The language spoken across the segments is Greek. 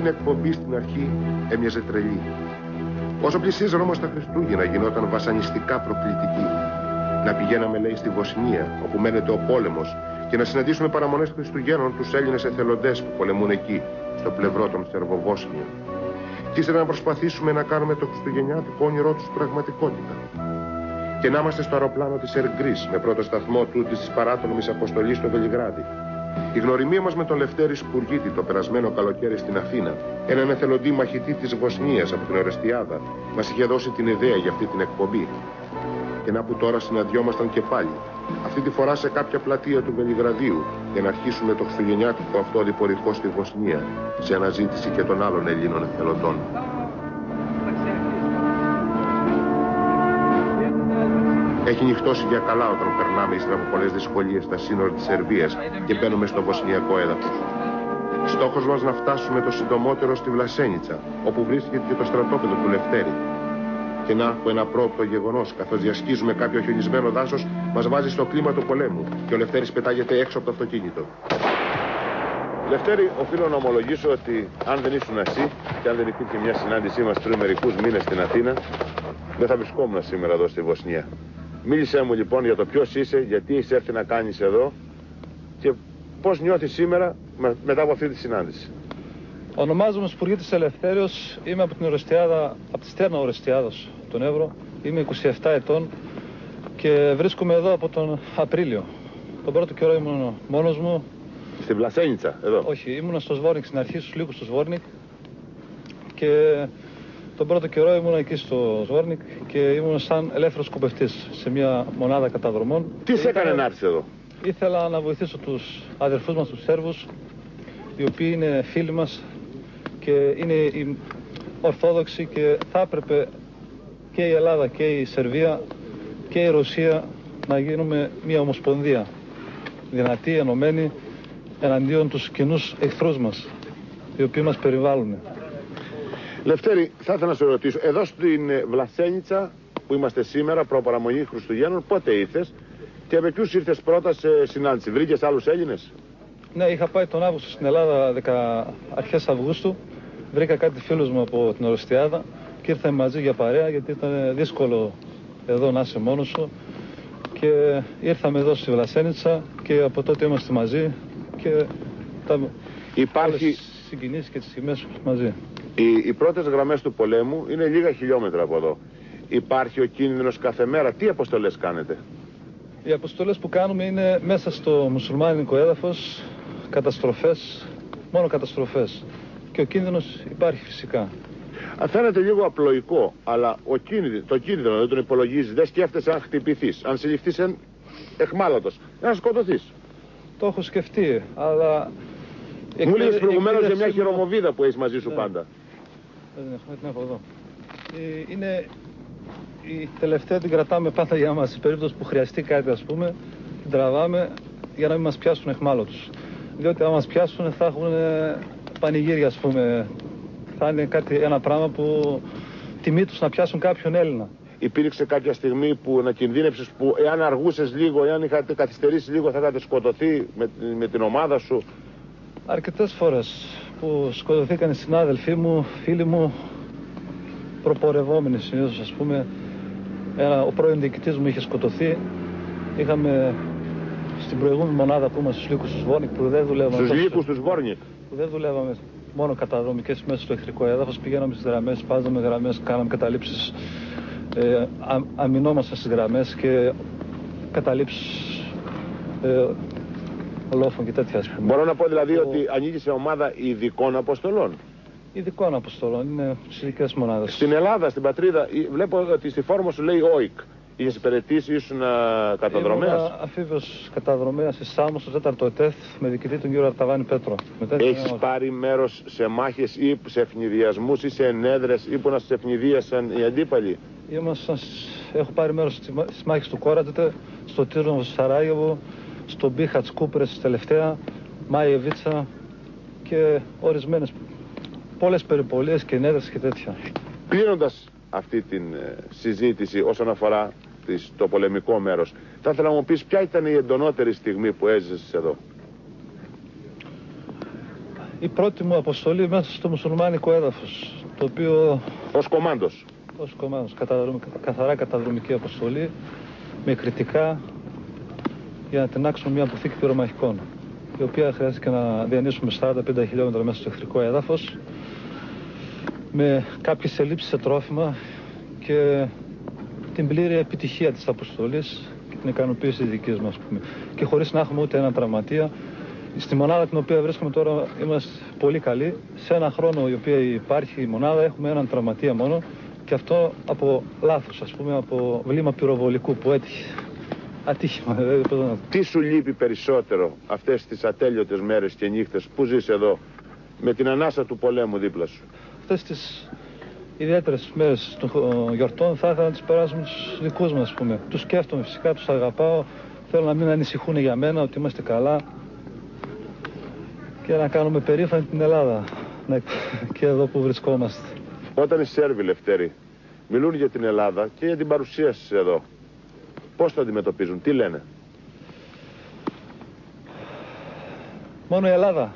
την εκπομπή στην αρχή έμοιαζε τρελή. Όσο πλησίαζαν όμως τα Χριστούγεννα γινόταν βασανιστικά προκλητική. Να πηγαίναμε, λέει, στη Βοσνία, όπου μένεται ο πόλεμος, και να συναντήσουμε παραμονές Χριστουγέννων τους Έλληνες εθελοντές που πολεμούν εκεί, στο πλευρό των Σερβοβόσνιων. Και ύστερα να προσπαθήσουμε να κάνουμε το χριστουγεννιάτικο όνειρό τους πραγματικότητα. Και να είμαστε στο αεροπλάνο της Εργκρής, με πρώτο σταθμό τούτης της παράτολμης αποστολής στο Βελιγράδι. Η γνωριμία μας με τον Λευτέρη Σκουργίτη το περασμένο καλοκαίρι στην Αθήνα, έναν εθελοντή μαχητή της Βοσνίας από την Ορεστιάδα, μας είχε δώσει την ιδέα για αυτή την εκπομπή. Και να που τώρα συναντιόμασταν και πάλι, αυτή τη φορά σε κάποια πλατεία του Βελιγραδίου, για να αρχίσουμε το χριστουγεννιάτικο αυτό διπορικό στη Βοσνία, σε αναζήτηση και των άλλων Ελλήνων εθελοντών. Έχει νυχτώσει για καλά όταν περνάμε ύστερα από πολλές δυσκολίες στα σύνορα της Σερβίας και μπαίνουμε στο βοσνιακό έδαφος. Στόχος μας να φτάσουμε το συντομότερο στη Βλασένιτσα, όπου βρίσκεται και το στρατόπεδο του Λευτέρη. Και να, που ένα πρώτο γεγονός, καθώς διασχίζουμε κάποιο χιονισμένο δάσος, μας βάζει στο κλίμα του πολέμου και ο Λευτέρης πετάγεται έξω από το αυτοκίνητο. Λευτέρη, οφείλω να ομολογήσω ότι αν δεν ήσουν εσύ και αν δεν υπήρχε μια συνάντησή μας πριν μερικούς μήνες στην Αθήνα, δεν θα βρισκόμουν σήμερα εδώ στη Βοσνία. Μίλησέ μου λοιπόν για το ποιος είσαι, γιατί είσαι έρθει να κάνεις εδώ και πώς νιώθεις σήμερα μετά από αυτή τη συνάντηση. Ονομάζομαι Σπουργίτης Ελευθέριος, είμαι από την Ορεστιάδα, από τη Στέρνα Ορεστιάδος, τον Εύρο. Είμαι 27 ετών και βρίσκομαι εδώ από τον Απρίλιο. Τον πρώτο καιρό ήμουν μόνος μου. Στη Βλασένιτσα, εδώ? Όχι, ήμουν στο Σβόρνικ στην αρχή, στους λύκους του Σβόρνικ. Και τον πρώτο καιρό ήμουν εκεί στο Σβόρνικ και ήμουν σαν ελεύθερος σκοπευτής σε μια μονάδα καταδρομών. Τι σε έκανε να έρθεις εδώ? Ήθελα να βοηθήσω τους αδερφούς μας, τους Σέρβους, οι οποίοι είναι φίλοι μας και είναι οι Ορθόδοξοι, και θα έπρεπε και η Ελλάδα και η Σερβία και η Ρωσία να γίνουμε μια ομοσπονδία δυνατή, ενωμένη εναντίον τους κοινούς εχθρούς μας, οι οποίοι μας περιβάλλουν. Λευτέρη, θα ήθελα να σε ρωτήσω, εδώ στην Βλασένιτσα που είμαστε σήμερα, προπαραμονή Χριστουγέννων, πότε ήρθες και με ποιους ήρθες πρώτα σε συνάντηση? Βρήκες άλλους Έλληνες? Ναι, είχα πάει τον Αύγουστο στην Ελλάδα, αρχές Αυγούστου. Βρήκα κάτι φίλους μου από την Ορεστιάδα και ήρθαμε μαζί για παρέα, γιατί ήταν δύσκολο εδώ να είσαι μόνος σου. Και ήρθαμε εδώ στη Βλασένιτσα και από τότε είμαστε μαζί και υπάρχει συγκινήσεις και τις στιγμές μαζί. Οι πρώτες γραμμές του πολέμου είναι λίγα χιλιόμετρα από εδώ. Υπάρχει ο κίνδυνος κάθε μέρα? Τι αποστολές κάνετε? Οι αποστολές που κάνουμε είναι μέσα στο μουσουλμάνικο έδαφος, καταστροφές, μόνο καταστροφές. Και ο κίνδυνος υπάρχει φυσικά. Φαίνεται λίγο απλοϊκό, αλλά το κίνδυνο δεν τον υπολογίζεις, δεν σκέφτεσαι αν χτυπηθείς, αν συλληφθείς εχμάλωτος, να σκοτωθείς? Το έχω σκεφτεί, αλλά... Μου έλεγες προηγουμένως για μια χειρομοβίδα που έχεις μαζί σου πάντα. Δεν έχω εδώ. Είναι... Η τελευταία την κρατάμε πάντα για μας, σε περίπτωση που χρειαστεί κάτι, ας πούμε, την τραβάμε για να μην μας πιάσουν εχμάλωτους. Διότι αν μας πιάσουν θα έχουν πανηγύρια, ας πούμε. Θα είναι ένα πράγμα που τιμή τους να πιάσουν κάποιον Έλληνα. Υπήρξε κάποια στιγμή που να κινδύνεψες, που εάν αργούσες λίγο, εάν είχατε καθυστερήσει λίγο, θα είχατε σκοτωθεί με την ομάδα σου? Αρκετές φορές που σκοτωθήκαν οι συνάδελφοί μου, φίλοι μου, προπορευόμενοι συνήθως, ας πούμε. Ο πρώην διοικητής μου είχε σκοτωθεί. Είχαμε στην προηγούμενη μονάδα που είμαστε στους λύκους του Σβόρνικ, που δεν δουλεύαμε. Στους λύκους του Σβόρνικ? Που δεν δουλεύαμε μόνο καταδρομικές μέσα στο εχθρικό έδαφος. Πηγαίναμε στις γραμμές, σπάζαμε γραμμές, κάναμε καταλήψεις. Αμυνόμασταν στις γραμμές και καταλήψεις ολόφων και τέτοια, ας πούμε. Μπορώ να πω δηλαδή ότι ανήκει σε ομάδα ειδικών αποστολών? Ειδικών αποστολών, είναι ειδικές μονάδες. Στην Ελλάδα, στην πατρίδα, βλέπω ότι στη φόρμα σου λέει ΟΙΚ. Είχες υπηρετήσει, ήσουν καταδρομέας? Ήμουν αφίβιος καταδρομέας στη Σάμο, στο 4ο ΕΤΕΘ, με διοικητή τον κύριο Αρταβάνη Πέτρο. Έχεις πάρει μέρος σε μάχες ή σε ευνηδιασμούς ή σε ενέδρες ή που να σε ευνηδίασαν οι αντίπαλοι? Έχω πάρει μέρος στις μάχες του Κόρατζετε, στο Τύρνοβο, στο Σαράγεβο, στο Μπίχατς Κούπρες τελευταία, Μάιεβίτσα και ορισμένες πολλές περιπολίες και ενέδρες και τέτοια. Κλείνοντας αυτή την συζήτηση όσον αφορά το πολεμικό μέρος, θα ήθελα να μου πεις ποια ήταν η εντονότερη στιγμή που έζησες εδώ? η πρώτη μου αποστολή μέσα στο μουσουλμάνικο έδαφος, το οποίο... Ως κομμάντος. Ως κομμάντος, καθαρά καταδρομική αποστολή, με κριτικά, για να τεινάξουμε μια αποθήκη πυρομαχικών, η οποία χρειάστηκε να διανύσουμε 45 χιλιόμετρα μέσα στο εχθρικό έδαφος, με κάποιες ελλείψεις σε τρόφιμα και την πλήρη επιτυχία της αποστολής και την ικανοποίηση της δικής μας, και χωρίς να έχουμε ούτε έναν τραυματία. Στη μονάδα την οποία βρίσκομαι τώρα είμαστε πολύ καλοί. Σε ένα χρόνο η οποία υπάρχει η μονάδα έχουμε έναν τραυματία μόνο, και αυτό από λάθος, ας πούμε, από βλήμα πυροβολικού που έτυχε. Ατύχημα, δηλαδή. Τι σου λείπει περισσότερο αυτές τις ατέλειωτες μέρες και νύχτες που ζεις εδώ, με την ανάσα του πολέμου δίπλα σου? Αυτές τις ιδιαίτερες μέρες των γιορτών θα ήθελα να τις περάσουμε τους δικούς μας, ας πούμε. Τους σκέφτομαι φυσικά, τους αγαπάω. Θέλω να μην ανησυχούν για μένα, ότι είμαστε καλά. Και να κάνουμε περήφανη την Ελλάδα, και εδώ που βρισκόμαστε. Όταν οι Σέρβοι, Λευτέρη, μιλούν για την Ελλάδα και για την παρουσία σας εδώ, πώς το αντιμετωπίζουν, τι λένε? Μόνο η Ελλάδα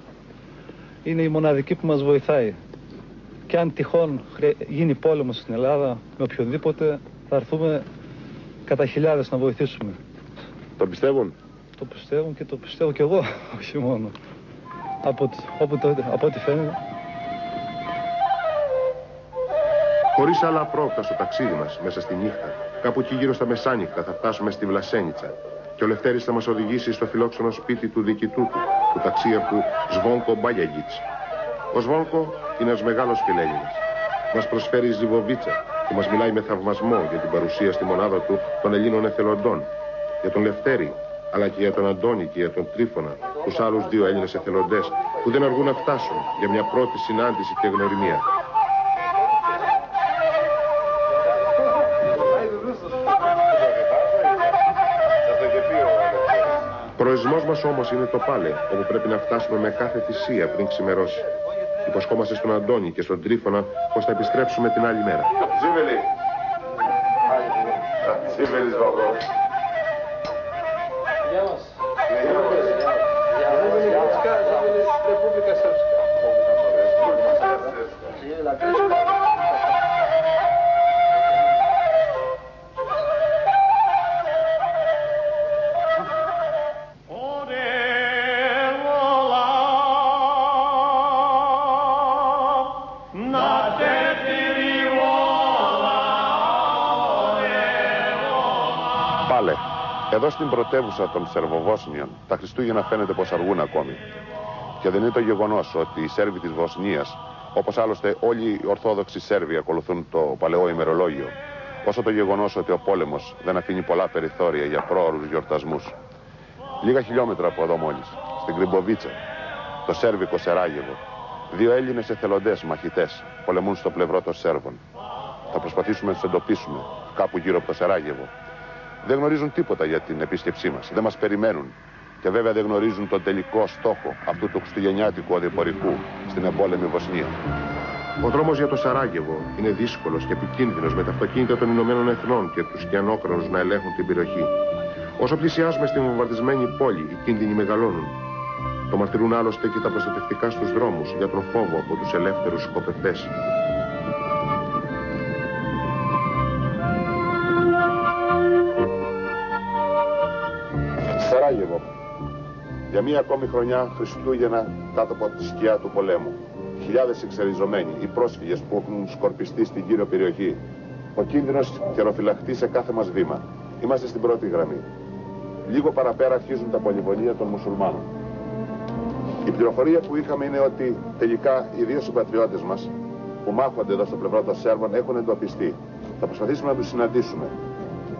είναι η μοναδική που μας βοηθάει. Και αν τυχόν γίνει πόλεμος στην Ελλάδα με οποιονδήποτε, θα έρθουμε κατά χιλιάδες να βοηθήσουμε. Το πιστεύουν? Το πιστεύουν και το πιστεύω κι εγώ, όχι μόνο. Από ό,τι φαίνεται. Χωρίς άλλα απρόοπτα στο ταξίδι μας, μέσα στη νύχτα, κάπου εκεί γύρω στα μεσάνυχτα θα φτάσουμε στη Βλασένιτσα και ο Λευτέρης θα μας οδηγήσει στο φιλόξενο σπίτι του διοικητού του ταξίαρχου Σβόνκο Μπάγιαγιτς. Ο Σβόνκο είναι ένας μεγάλος φιλέλληνας. Μας προσφέρει ζιβοβίτσα και μας μιλάει με θαυμασμό για την παρουσία στη μονάδα του των Ελλήνων εθελοντών. Για τον Λευτέρη, αλλά και για τον Αντώνη και για τον Τρίφωνα, τους άλλους 2 Έλληνες εθελοντές που δεν αργούν να φτάσουν για μια πρώτη συνάντηση και γνωριμία. Προορισμός μας όμως είναι το Πάλε, όπου πρέπει να φτάσουμε με κάθε θυσία πριν ξημερώσει. Υποσχόμαστε στον Αντώνη και στον Τρίφωνα πως θα επιστρέψουμε την άλλη μέρα. Εδώ στην πρωτεύουσα των Σερβοβόσνιων, τα Χριστούγεννα φαίνεται πως αργούν ακόμη. Και δεν είναι το γεγονός ότι οι Σέρβοι της Βοσνίας, όπως άλλωστε όλοι οι Ορθόδοξοι Σέρβοι ακολουθούν το παλαιό ημερολόγιο, όσο το γεγονός ότι ο πόλεμος δεν αφήνει πολλά περιθώρια για πρόωρους γιορτασμούς. Λίγα χιλιόμετρα από εδώ μόλις, στην Γκριμποβίτσα, το Σέρβικο Σεράγεβο, 2 Έλληνες εθελοντές μαχητές πολεμούν στο πλευρό των Σέρβων. Θα προσπαθήσουμε να τους εντοπίσουμε κάπου γύρω από το Σεράγεβο. Δεν γνωρίζουν τίποτα για την επίσκεψή μας, δεν μας περιμένουν και βέβαια δεν γνωρίζουν τον τελικό στόχο αυτού του χριστουγεννιάτικου οδηπορικού στην εμπόλεμη Βοσνία. Ο δρόμος για το Σαράγεβο είναι δύσκολος και επικίνδυνος με τα αυτοκίνητα των Ηνωμένων Εθνών και τους κιανόκρανους να ελέγχουν την περιοχή. Όσο πλησιάζουμε στην βομβαρδισμένη πόλη, οι κίνδυνοι μεγαλώνουν. Το μαρτυρούν άλλωστε και τα προστατευτικά στους δρόμους για τον φόβο από τους ελεύθερους σκοπευτές. Σαράγεβο. Για μία ακόμη χρονιά Χριστούγεννα κάτω από τη σκιά του πολέμου. Χιλιάδες εξεριζωμένοι, οι πρόσφυγες που έχουν σκορπιστεί στην κύριο περιοχή. Ο κίνδυνος χεροφυλαχτεί σε κάθε μας βήμα. Είμαστε στην πρώτη γραμμή. Λίγο παραπέρα αρχίζουν τα πολυβολία των μουσουλμάνων. Η πληροφορία που είχαμε είναι ότι τελικά οι 2 συμπατριώτες μας που μάχονται εδώ στο πλευρό των Σέρβων έχουν εντοπιστεί. Θα προσπαθήσουμε να τους συναντήσουμε.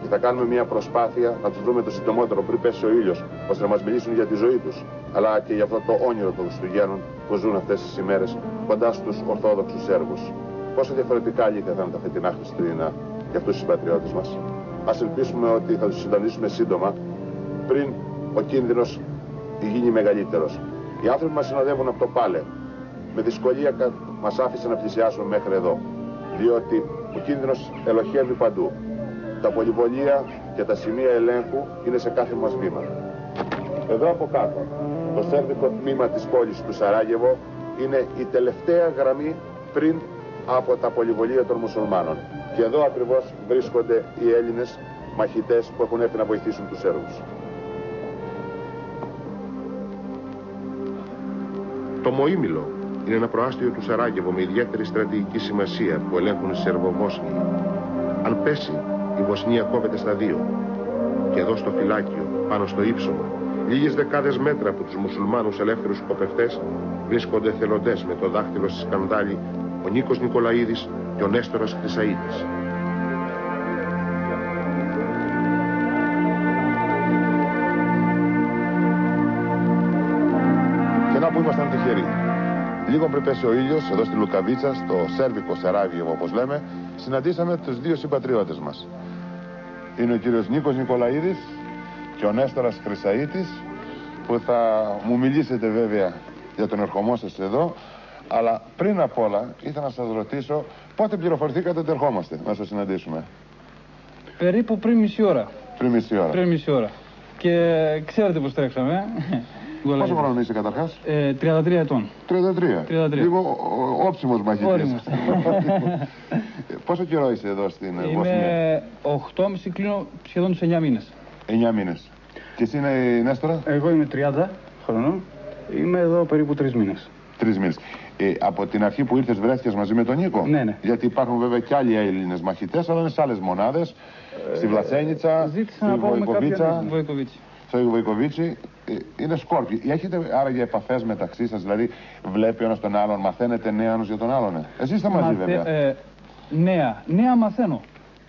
Και θα κάνουμε μια προσπάθεια να τους βρούμε το συντομότερο πριν πέσει ο ήλιος, ώστε να μας μιλήσουν για τη ζωή τους, αλλά και για αυτό το όνειρο των Χριστουγέννων που ζουν αυτές τις ημέρες κοντά στους Ορθόδοξους Σέρβους. Πόσο διαφορετικά λύθια θα είναι τα φετινά Χριστούγεννα για αυτούς τους συμπατριώτες μας. Ας ελπίσουμε ότι θα τους συντονίσουμε σύντομα πριν ο κίνδυνος γίνει μεγαλύτερος. Οι άνθρωποι μας συνοδεύουν από το Πάλε. Με δυσκολία μας άφησαν να πλησιάσουμε μέχρι εδώ, διότι ο κίνδυνος ελοχεύει παντού. Τα πολυβολία και τα σημεία ελέγχου είναι σε κάθε μας βήμα. Εδώ από κάτω, το σέρβικο τμήμα της πόλης του Σαράγεβο είναι η τελευταία γραμμή πριν από τα πολυβολία των μουσουλμάνων. Και εδώ ακριβώς βρίσκονται οι Έλληνες μαχητές που έχουν έρθει να βοηθήσουν τους Σέρβους. Το Μοήμιλο είναι ένα προάστιο του Σαράγεβο με ιδιαίτερη στρατηγική σημασία που ελέγχουν οι Σερβοβόσνοι. Αν πέσει, η Βοσνία κόβεται στα δύο. Και εδώ στο φυλάκιο, πάνω στο ύψωμα, λίγες δεκάδες μέτρα από τους μουσουλμάνους ελεύθερους σκοπευτές, βρίσκονται εθελοντές με το δάχτυλο στη σκανδάλη ο Νίκος Νικολαίδης και ο Νέστορας Χρυσαΐτης. Και να που ήμασταν τυχεροί. Λίγο πριν πέσει ο ήλιος, εδώ στη Λουκαβίτσα, στο σέρβικο Σαράγεβο όπως λέμε, συναντήσαμε τους δύο συμπατριώτες μας. Είναι ο κύριος Νίκος Νικολαίδης και ο Νέστορας Χρυσαΐτης, που θα μου μιλήσετε βέβαια για τον ερχομό σας εδώ, αλλά πριν απ' όλα ήθελα να σας ρωτήσω πότε πληροφορηθήκατε ότι ερχόμαστε να σας συναντήσουμε. Περίπου πριν μισή ώρα. Πριν μισή ώρα. Πριν μισή ώρα. Και ξέρετε πως τρέξαμε. Πόσο χρόνο είσαι καταρχάς? 33 ετών. 33. Λίγο όψιμος μαχητής. Όριμος. Πόσο καιρό είσαι εδώ στην Βοσνία? Είμαι 8,5, κλείνω σχεδόν τους 9 μήνες. 9 μήνες. Και εσύ είναι η Νέστορα? Εγώ είμαι 30 χρονών. Είμαι εδώ περίπου 3 μήνες. 3 μήνες. Από την αρχή που ήρθες βρέθηκες μαζί με τον Νίκο? Ναι, ναι. Γιατί υπάρχουν βέβαια και άλλοι Έλληνες μαχητές, αλλά είναι σε άλλες μονάδες. Στη Βλασένιτσα, στη Βοϊκοβίτσα. Στο Βοϊκοβίτσι. Είναι σκόρπιοι. Έχετε άραγε επαφές μεταξύ σας, δηλαδή βλέπει ο ένας τον άλλον, μαθαίνετε νέα ένας για τον άλλον? Εσείς είστε μαζί βέβαια. Νέα μαθαίνω.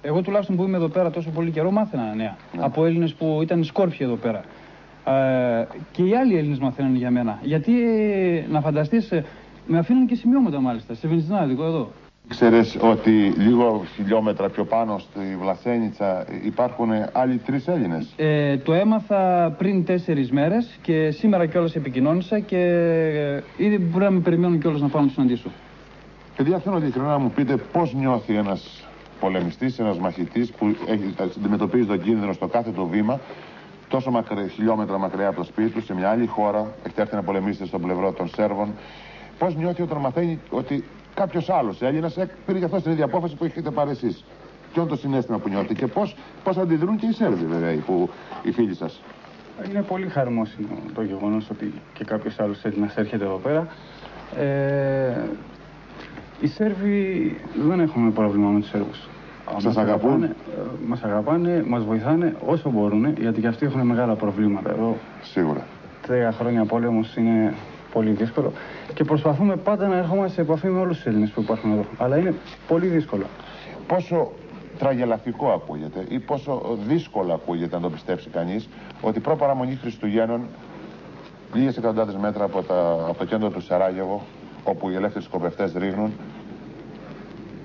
Εγώ τουλάχιστον που είμαι εδώ πέρα τόσο πολύ καιρό μάθαινα νέα. Ναι. Από Έλληνες που ήταν σκόρπιοι εδώ πέρα. Και οι άλλοι Έλληνες μαθαίνουν για μένα. Γιατί να φανταστείς, με αφήνουν και σημειώματα μάλιστα, σε Βενζινάδικο εδώ. Ξέρεις ότι λίγο χιλιόμετρα πιο πάνω στη Βλασένιτσα υπάρχουν άλλοι 3 Έλληνες? Το έμαθα πριν 4 μέρες και σήμερα κιόλας επικοινώνησα και ήδη μπορεί να με περιμένουν κιόλας να πάω να τους συναντήσω. Παιδιά, θέλω ειλικρινά να μου πείτε πώς νιώθει ένας πολεμιστής, ένας μαχητής που αντιμετωπίζει τον κίνδυνο στο κάθε του βήμα, τόσο χιλιόμετρα μακριά από το σπίτι του, σε μια άλλη χώρα, έχετε έρθει να πολεμήσετε στον πλευρό των Σέρβων. Πώς νιώθει όταν μαθαίνει ότι κάποιος άλλος Έλληνας πήρε και αυτό την ίδια απόφαση που έχετε πάρει εσείς? Ποιο είναι το συναίσθημα που νιώθει και πώς αντιδρούν και οι Σέρβοι βέβαια, οι φίλοι σας? Είναι πολύ χαρμόσυνο το γεγονός ότι και κάποιος άλλος Έλληνας έρχεται εδώ πέρα. Οι Σέρβοι δεν έχουμε πρόβλημα με τους Σέρβους. Σας αγαπούν? Μας αγαπάνε, μας βοηθάνε όσο μπορούν, γιατί και αυτοί έχουν μεγάλα προβλήματα εδώ. Σίγουρα. 3 χρόνια πόλεμος είναι πολύ δύσκολο και προσπαθούμε πάντα να ερχόμαστε σε επαφή με όλους τους Έλληνες που υπάρχουν εδώ. Αλλά είναι πολύ δύσκολο. Πόσο τραγελαφικό ακούγεται ή πόσο δύσκολο ακούγεται να το πιστέψει κανείς ότι προπαραμονή Χριστουγέννων, λίγες εκατοντάδες μέτρα από το κέντρο του Σαράγεβο, όπου οι ελεύθεροι σκοπευτές ρίχνουν,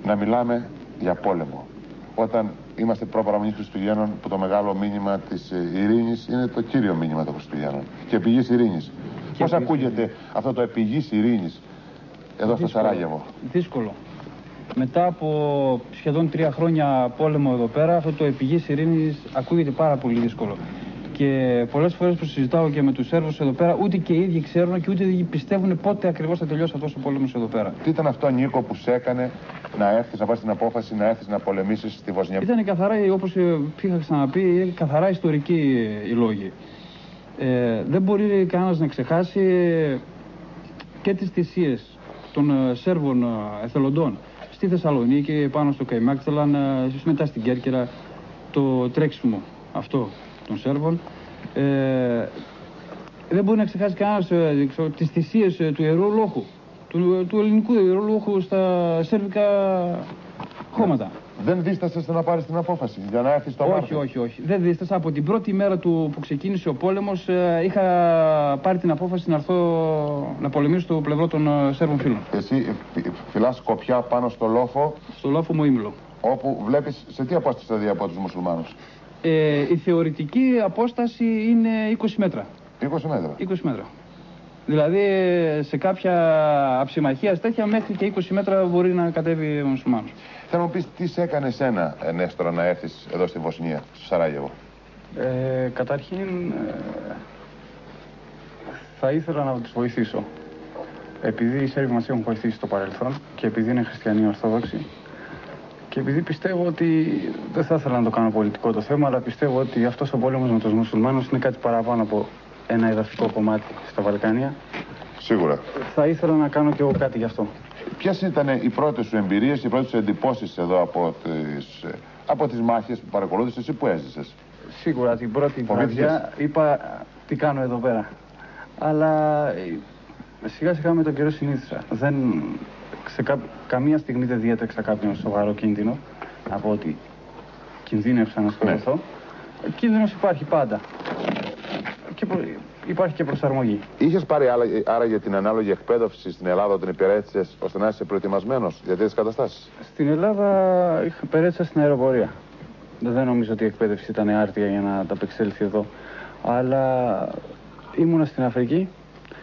να μιλάμε για πόλεμο. Όταν είμαστε προπαραμονή Χριστουγέννων, που το μεγάλο μήνυμα της ειρήνης είναι το κύριο μήνυμα των Χριστουγέννων και πηγής ειρήνης. Πώς ακούγεται αυτό το επηγής ειρήνης εδώ στο Σαράγεβο? Δύσκολο. Μετά από σχεδόν 3 χρόνια πόλεμο εδώ πέρα, αυτό το επηγής ειρήνης ακούγεται πάρα πολύ δύσκολο. Και πολλές φορές που συζητάω και με τους Σέρβους εδώ πέρα, ούτε και οι ίδιοι ξέρουν και ούτε πιστεύουν πότε ακριβώς θα τελειώσει αυτός ο πόλεμος εδώ πέρα. Τι ήταν αυτό, Νίκο, που σε έκανε να έρθεις, να πάρεις την απόφαση να έρθεις να πολεμήσεις στη Βοσνία? Ήταν καθαρά, όπως είχα ξαναπεί, καθαρά ιστορικοί οι λόγοι. Δεν μπορεί κανένας να ξεχάσει και τις θυσίες των Σέρβων εθελοντών στη Θεσσαλονίκη, πάνω στο Καϊμάκτελαν, μετά στην Κέρκυρα, το τρέξιμο αυτό των Σέρβων. Δεν μπορεί να ξεχάσει κανένας τις θυσίες του Ιερού Λόχου, του ελληνικού Ιερού Λόχου στα σέρβικα χώματα. Δεν δίστασες να πάρεις την απόφαση για να έρθεις στο Μάρτιο? Όχι. Δεν δίστασα. Από την πρώτη μέρα που ξεκίνησε ο πόλεμος είχα πάρει την απόφαση να έρθω να πολεμήσω στο πλευρό των Σέρβων φίλων. Εσύ φυλάς σκοπιά πάνω στο λόφο? Στο λόφο Μοήμιλο. Όπου βλέπεις σε τι απόσταση δηλαδή από τους μουσουλμάνους? Η θεωρητική απόσταση είναι 20 μέτρα. 20 μέτρα. 20 μέτρα. Δηλαδή σε κάποια αψημαχία τέτοια μέχρι και 20 μέτρα μπορεί να κατέβει ο μουσουλμάνος. Θέλω να μου πεις τι σε έκανε εσένα, Νέστορα, να έρθεις εδώ στη Βοσνία, στο Σαράγεβο? Καταρχήν θα ήθελα να τους βοηθήσω. επειδή οι Σέρβοι μας έχουν βοηθήσει στο παρελθόν και επειδή είναι χριστιανοί Ορθόδοξοι και επειδή πιστεύω ότι δεν θα ήθελα να το κάνω πολιτικό το θέμα, αλλά πιστεύω ότι αυτός ο πόλεμος με τους μουσουλμάνους είναι κάτι παραπάνω από ένα εδαφικό κομμάτι στα Βαλκάνια. Σίγουρα. Θα ήθελα να κάνω κι εγώ κάτι γι' αυτό. Ποιες ήταν οι πρώτες σου εμπειρίες, οι πρώτες σου εντυπώσεις εδώ από τις μάχες που παρακολούθησες εσύ που έζησες? Σίγουρα την πρώτη βραδιά είπα τι κάνω εδώ πέρα. Αλλά σιγά σιγά με τον καιρό συνήθισα. Καμία στιγμή δεν διέτρεξα κάποιον σοβαρό κίνδυνο από ότι κινδύνευσα να σκοτωθώ. Ναι. Κίνδυνος υπάρχει πάντα. Και υπάρχει και προσαρμογή. Είχες πάρει άρα για την ανάλογη εκπαίδευση στην Ελλάδα όταν υπηρέτησες ώστε να είσαι προετοιμασμένος για τέτοιες καταστάσεις? Στην Ελλάδα υπηρέτησα στην αεροπορία. Δεν νομίζω ότι η εκπαίδευση ήταν άρτια για να ανταπεξέλθει εδώ. Αλλά ήμουνα στην Αφρική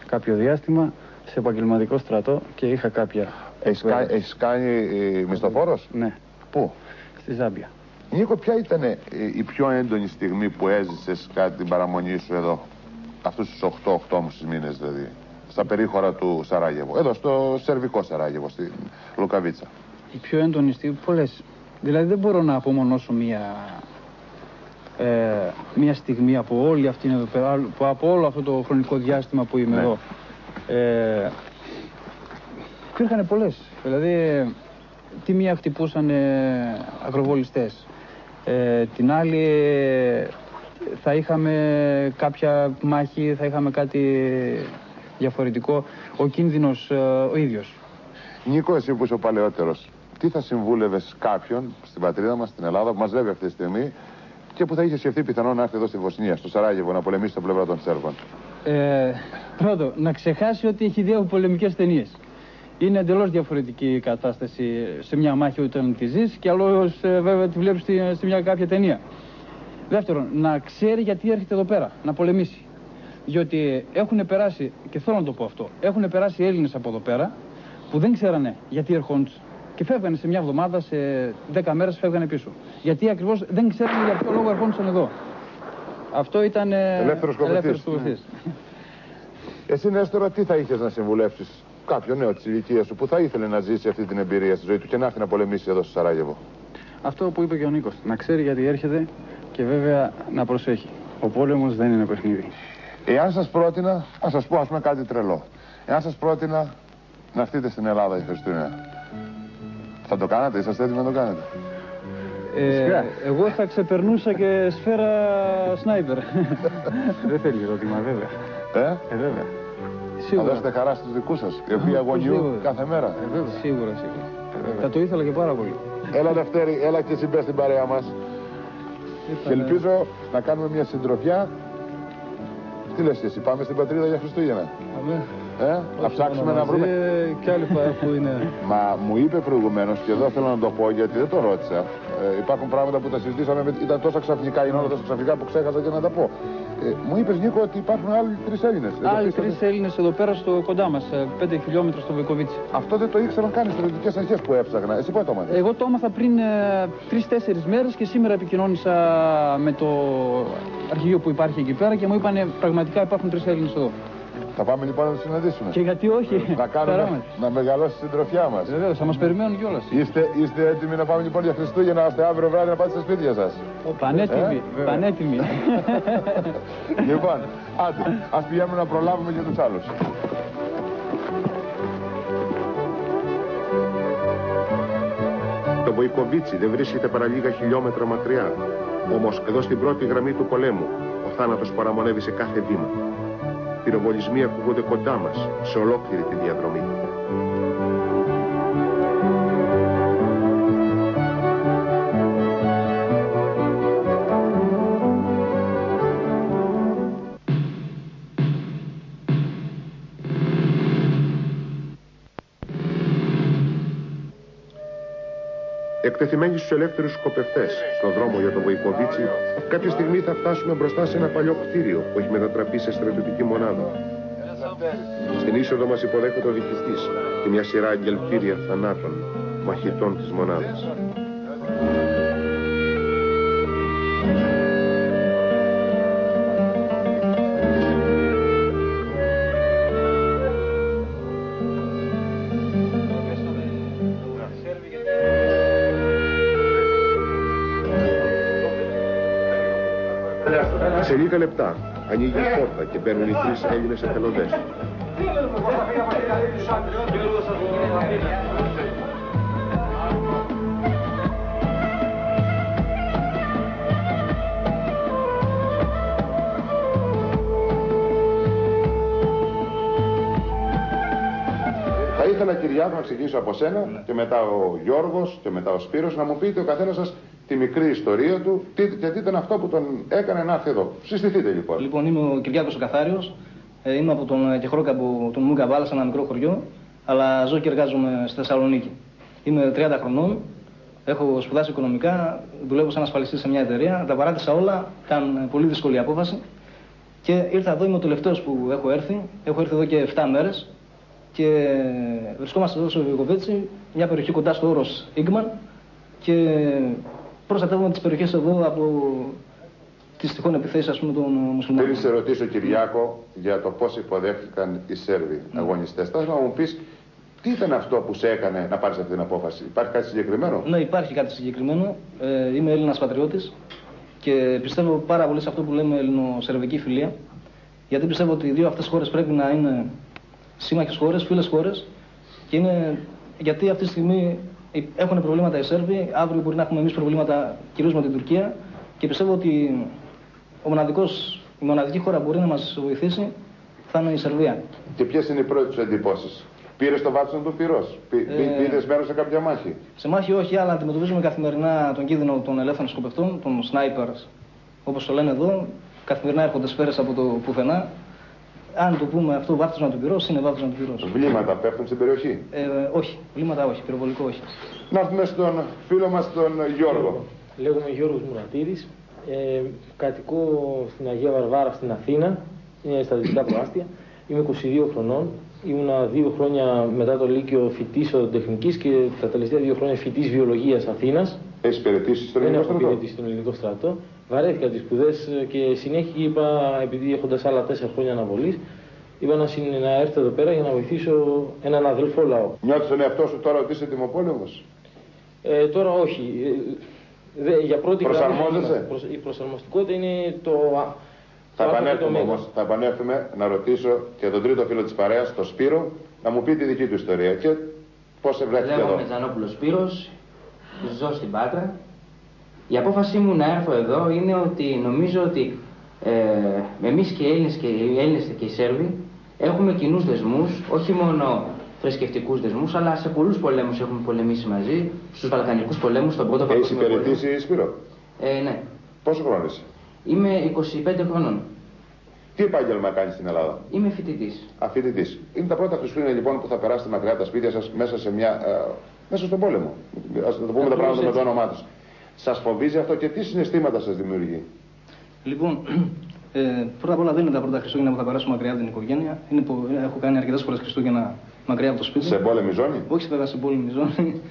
κάποιο διάστημα σε επαγγελματικό στρατό και είχα κάποια. Έχεις κάνει μισθοφόρος? Ναι. Πού? Στη Ζάμπια. Νίκο, ποια ήταν η πιο έντονη στιγμή που έζησες κατά την παραμονή σου εδώ, αυτούς τους 8 μήνες δηλαδή, στα περίχωρα του Σαράγεβο, εδώ στο σερβικό Σαράγεβο, στη Λουκαβίτσα? Η πιο έντονη στιγμή, πολλές. Δηλαδή δεν μπορώ να απομονώσω μία στιγμή από όλη αυτήν εδώ πέρα, από όλο αυτό το χρονικό διάστημα που είμαι εδώ. Υπήρχαν πολλές. Δηλαδή, τη μία χτυπούσαν αγροβολιστές. Την άλλη θα είχαμε κάποια μάχη, θα είχαμε κάτι διαφορετικό. Ο κίνδυνος ο ίδιος. Νίκο, εσύ που είσαι ο παλαιότερος, τι θα συμβούλευες κάποιον στην πατρίδα μας, στην Ελλάδα, που μας βλέπει αυτή τη στιγμή και που θα είχε σκεφτεί πιθανόν να έρθει εδώ στη Βοσνία, στο Σαράγεβο, να πολεμήσει στο πλευρά των Σέρβων? Πρώτο, να ξεχάσει ότι έχει δει από πολεμικές ταινίες. Είναι εντελώς διαφορετική η κατάσταση σε μια μάχη όταν τη ζεις και αλλιώς βέβαια τη βλέπεις σε μια κάποια ταινία. Δεύτερον, να ξέρει γιατί έρχεται εδώ πέρα, να πολεμήσει. Διότι έχουν περάσει, και θέλω να το πω αυτό, έχουν περάσει Έλληνες από εδώ πέρα που δεν ξέρανε γιατί ερχόντουσαν. Και φεύγανε σε μια εβδομάδα, σε 10 μέρες φεύγανε πίσω. Γιατί ακριβώς δεν ξέρανε για ποιο λόγο ερχόντουσαν εδώ. Αυτό ήταν ελεύθερος σκοπευτής. Εσύ, Νέστορα, τι θα είχες να συμβουλεύσεις κάποιον νέο της ηλικίας σου που θα ήθελε να ζήσει αυτή την εμπειρία στη ζωή του και να έρθει να πολεμήσει εδώ στο Σαράγεβο? Αυτό που είπε και ο Νίκος, να ξέρει γιατί έρχεται και βέβαια να προσέχει. Ο πόλεμος δεν είναι παιχνίδι. Εάν σας πρότεινα, να σας πω ας πούμε κάτι τρελό. Εάν σας πρότεινα να έρθετε στην Ελλάδα για Χριστούγεννα, θα το κάνατε, είσαστε έτοιμοι να το κάνετε? Εγώ θα ξεπερνούσα και σφαίρα σνάιπερ. Δεν θέλει ερώτημα, βέβαια. Βέβαια. Θα δώσετε χαρά στους δικούς σας, οι οποίοι αγωνιούν κάθε μέρα? Σίγουρα. Θα το ήθελα και πάρα πολύ. Έλα Δευτέρη, έλα και εσύ μπες στην παρέα μας. Και ελπίζω να κάνουμε μια συντροφιά. Τι λες εσύ, πάμε στην πατρίδα για Χριστούγεννα? Να ψάξουμε να βρούμε. Κι άλλοι που είναι. Μα μου είπε προηγουμένως, και εδώ θέλω να το πω γιατί δεν το ρώτησα. Υπάρχουν πράγματα που τα συζητήσαμε, ήταν τόσο ξαφνικά, είναι όλα τόσο ξαφνικά που ξέχασα και να τα πω. Μου είπες, Νίκο, ότι υπάρχουν άλλοι 3 Έλληνες. Άλλοι 3 Έλληνες εδώ πέρα κοντά μας, 5 χιλιόμετρα στο Βοικοβίτσι. Αυτό δεν το ήξεραν καν οι στρατιωτικές αρχές που έψαχνα. Εσύ πότε το έμαθες? Εγώ το έμαθα πριν 3-4 μέρες και σήμερα επικοινώνησα με το αρχηγείο που υπάρχει εκεί πέρα και μου είπανε πραγματικά υπάρχουν 3 Έλληνες εδώ. Θα πάμε λοιπόν να τους συναντήσουμε. Και γιατί όχι. Να μεγαλώσει η συντροφιά μας. Βεβαίως, θα μας περιμένουν κιόλας. Είστε έτοιμοι να πάμε λοιπόν για Χριστούγεννα, ώστε αύριο βράδυ να πάτε στα σπίτια σας? Πανέτοιμοι. Λοιπόν, άντε, ας πηγαίνουμε να προλάβουμε και τους άλλους. Το Βοικοβίτσι δεν βρίσκεται παρά λίγα χιλιόμετρα μακριά. Όμως εδώ στην πρώτη γραμμή του πολέμου ο θάνατος παραμονεύει σε κάθε βήμα. Πυροβολισμοί ακούγονται κοντά μας, σε ολόκληρη τη διαδρομή. Εκτεθειμένοι στους ελεύθερους σκοπευτές, στον δρόμο για το Βοικοβίτσι, κάποια στιγμή θα φτάσουμε μπροστά σε ένα παλιό κτίριο που έχει μετατραπεί σε στρατιωτική μονάδα. Στην είσοδο μας υποδέχεται ο διχιστής και μια σειρά αγγελτήρια θανάτων, μαχητών της μονάδας. Σε λίγα λεπτά ανοίγει η πόρτα και μπαίνουν οι 3 Έλληνες εθελοντές. Θα ήθελα, Κυριάκο, να ξεκινήσω από σένα και μετά ο Γιώργος και μετά ο Σπύρος, να μου πείτε ο καθένας σας τη μικρή ιστορία του και τι ήταν αυτό που τον έκανε να έρθει εδώ. Συστηθείτε λοιπόν. Λοιπόν, είμαι ο Κυριάκος ο Καθάριος. Είμαι από τον Κεχρόκα, από τον Μούκα Βάλα, σε ένα μικρό χωριό, αλλά ζω και εργάζομαι στη Θεσσαλονίκη. Είμαι 30 χρονών, έχω σπουδάσει οικονομικά, δουλεύω σαν ασφαλιστής σε μια εταιρεία. Τα παράτησα όλα, ήταν πολύ δύσκολη απόφαση και ήρθα εδώ. Είμαι ο τελευταίος που έχω έρθει. Έχω έρθει εδώ και 7 μέρες και βρισκόμαστε εδώ στο Βικοβέτσι, μια περιοχή κοντά στο όρος Ίγκμαν, και προστατεύουμε τις περιοχές εδώ από τις τυχόν επιθέσεις, ας πούμε, των μουσουλμάνων. Θέλω να σε ρωτήσω, Κυριάκο, για το πώς υποδέχτηκαν οι Σέρβοι αγωνιστές. Θα ήθελα να μου πεις τι ήταν αυτό που σε έκανε να πάρεις αυτή την απόφαση. Υπάρχει κάτι συγκεκριμένο? Ναι, υπάρχει κάτι συγκεκριμένο. Είμαι Έλληνας πατριώτης και πιστεύω πάρα πολύ σε αυτό που λέμε ελληνοσερβική φιλία. Γιατί πιστεύω ότι οι δύο αυτές χώρες πρέπει να είναι σύμμαχες χώρες, φίλες χώρες. Και είναι γιατί αυτή τη στιγμή έχουν προβλήματα οι Σέρβοι, αύριο μπορεί να έχουμε εμείς προβλήματα κυρίως με την Τουρκία. Και πιστεύω ότι η μοναδική χώρα που μπορεί να μας βοηθήσει θα είναι η Σερβία. Και ποιες είναι οι πρώτες σου εντυπώσεις? Πήρες το βάτσον του πυρός? Πήρες μέρος σε κάποια μάχη? Σε μάχη όχι, αλλά αντιμετωπίζουμε καθημερινά τον κίνδυνο των ελεύθερων σκοπευτών, των σνάιπερς, όπως το λένε εδώ. Καθημερινά έρχονται σφαίρες από το πουθενά. Αν το πούμε αυτό, βάφτισμα του πυρός είναι βάφτισμα του πυρός. Βλήματα πέφτουν στην περιοχή? Όχι, βλήματα όχι, πυροβολικό όχι. Να έρθουμε στον φίλο μας τον Γιώργο. Λέγομαι Γιώργος Μουρατήρης. Κατοικώ στην Αγία Βαρβάρα στην Αθήνα, είναι στα δυτικά προάστια. Είμαι 22 χρονών. Ήμουνα 2 χρόνια μετά το Λύκειο φοιτής οδοντοτεχνικής και τα τελευταία 2 χρόνια φοιτής βιολογίας Αθήνας. Έχεις υπηρετήσει στον ελληνικό στρατό? Δεν έχω υπηρετήσει στον ελληνικό στρατό. Βαρέθηκα τις σπουδές και συνέχεια είπα, επειδή έχοντας άλλα 4 χρόνια αναβολής, είπα να έρθω εδώ πέρα για να βοηθήσω έναν αδελφό λαό. Νιώθεις τον εαυτό σου τώρα ότι είσαι τιμοπόλεμος? Τώρα όχι. Για πρώτη προσαρμόζεσαι? Η προσαρμοστικότητα είναι το... Θα επανέλθουμε να ρωτήσω και τον τρίτο φίλο της παρέας, τον Σπύρο, να μου πει τη δική του ιστορία και πώς σε βρέθηκε εδώ. Λέγομαι Τζανόπουλος Σπύρος, ζω στην Πάτρα. Η απόφασή μου να έρθω εδώ είναι ότι νομίζω ότι εμείς και οι Έλληνες και οι Σέρβοι έχουμε κοινούς δεσμούς, όχι μόνο θρησκευτικούς δεσμούς, αλλά σε πολλούς πολέμους έχουμε πολεμήσει μαζί, στους Βαλκανικούς πολέμους, στον πρώτο παγκόσμιο πόλεμο. Έχεις υπηρετήσει, Σπύρο? Ναι. Πόσο χρόνο είσαι? Είμαι 25 χρονών. Τι επάγγελμα κάνεις στην Ελλάδα? Είμαι φοιτητής. Φοιτητής. Είναι τα πρώτα Χριστούγεννα λοιπόν που θα περάσετε μακριά τα σπίτια σας μέσα μέσα στον πόλεμο. Ας το πούμε τα πράγματα με το όνομά τους. Σας φοβίζει αυτό και τι συναισθήματα σας δημιουργεί? Λοιπόν, πρώτα απ' όλα δεν είναι τα πρώτα Χριστούγεννα που θα περάσω μακριά από την οικογένεια. Έχω κάνει αρκετές φορές Χριστούγεννα μακριά από το σπίτι. Σε πόλεμη ζώνη? Όχι βέβαια σε πόλεμη ζώνη.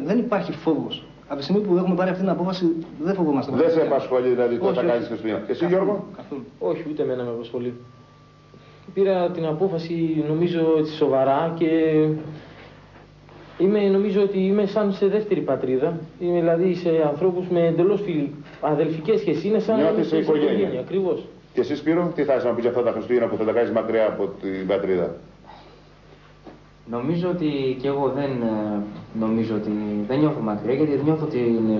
Δεν υπάρχει φόβος. Από τη στιγμή που έχουμε πάρει αυτή την απόφαση, δεν φοβόμαστε. Δεν σε απασχολεί δηλαδή το θα κάνεις Χριστούγεννα? Εσύ, Γιώργο? Καθόλου. Όχι, ούτε εμένα με απασχολεί. Πήρα την απόφαση νομίζω έτσι σοβαρά και νομίζω ότι είμαι σαν σε δεύτερη πατρίδα. Είμαι δηλαδή σε ανθρώπους με εντελώς αδελφικές σχέσεις. Είναι σαν σε οικογένεια. Ακριβώς. Και εσύ, Σπύρο, τι θα είσαι να πεις για αυτά τα Χριστούγεννα που θα τα κάνεις μακριά από την πατρίδα? Νομίζω ότι και εγώ δεν νιώθω μακριά, γιατί νιώθω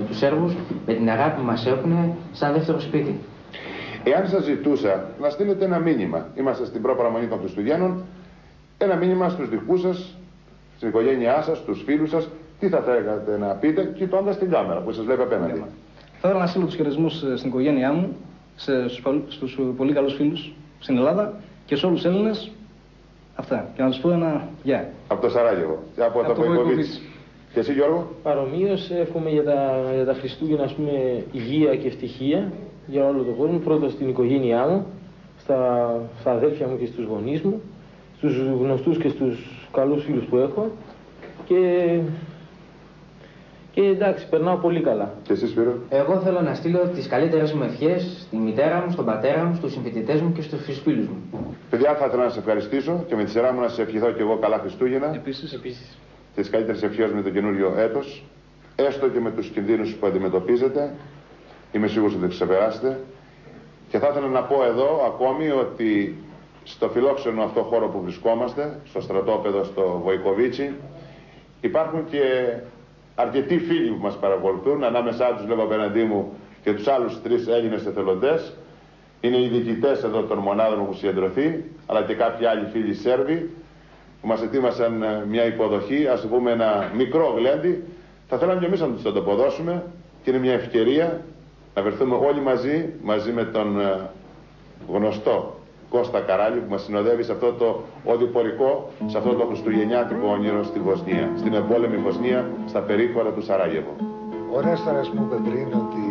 τους Σέρβους με την αγάπη που μας έχουν σαν δεύτερο σπίτι. Εάν σας ζητούσα να στείλετε ένα μήνυμα, είμαστε στην προπαραμονή των Χριστουγέννων, ένα μήνυμα στους δικούς σας, στην οικογένειά σας, στους φίλους σας, τι θα θέλατε να πείτε, κοιτώντας την κάμερα που σας βλέπει απέναντι? Θα ήθελα να στείλω τους χαιρετισμούς στην οικογένειά μου, στους πολύ καλούς φίλους στην Ελλάδα και σε όλους τους Έλληνες. Αυτά. Και να τους πω ένα γεια. Από το Σαράγεβο. Από το Βοϊκοβίτς. Και εσύ, Γιώργο? Παρομοίως εύχομαι για τα Χριστούγεννα, ας πούμε, υγεία και ευτυχία για όλο τον κόσμο. Πρώτα στην οικογένειά μου, στα αδέλφια μου και στους γονείς μου, στους γνωστούς και στους καλούς φίλους που έχω. Και εντάξει, περνάω πολύ καλά. Και εσύ, Σπύρο? Εγώ θέλω να στείλω τις καλύτερες μου ευχές στη μητέρα μου, στον πατέρα μου, στους συμφοιτητές μου και στους φίλους μου. Παιδιά, θα ήθελα να σε ευχαριστήσω και με τη σειρά μου να σε ευχηθώ και εγώ καλά Χριστούγεννα. Επίσης. Και τις καλύτερες ευχές με το καινούριο έτος, έστω και με τους κινδύνους που αντιμετωπίζετε. είμαι σίγουρος ότι θα ξεπεράσετε. Και θα ήθελα να πω εδώ ακόμη ότι στο φιλόξενο αυτό χώρο που βρισκόμαστε, στο στρατόπεδο στο Βοϊκοβίτσι, υπάρχουν και αρκετοί φίλοι που μας παρακολουθούν. Ανάμεσά τους βλέπω απέναντί μου και τους άλλους 3 Έλληνες εθελοντές. Είναι οι διοικητές εδώ των μονάδων που έχουν συγκεντρωθεί, αλλά και κάποιοι άλλοι φίλοι Σέρβοι που μας ετοίμασαν μια υποδοχή, ας πούμε ένα μικρό γλέντι. Θα θέλαμε και εμείς να τους το αποδώσουμε και είναι μια ευκαιρία να βρεθούμε όλοι μαζί με τον γνωστό Κώστα Καράλη που μας συνοδεύει σε αυτό το οδηπορικό, σε αυτό το χριστουγεννιάτικο όνειρο στη Βοσνία, στην εμπόλεμη Βοσνία, στα περίχωρα του Σαράγεβο. Ο Νέστορας μου είπε πριν ότι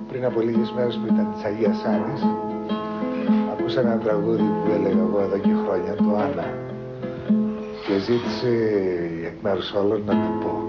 πριν από λίγες μέρες που ήταν της Αγίας Άννης, ακούσα ένα τραγούδι που έλεγα εγώ εδώ και χρόνια, το Άννα, και ζήτησε εκ μέρους όλων να του πω.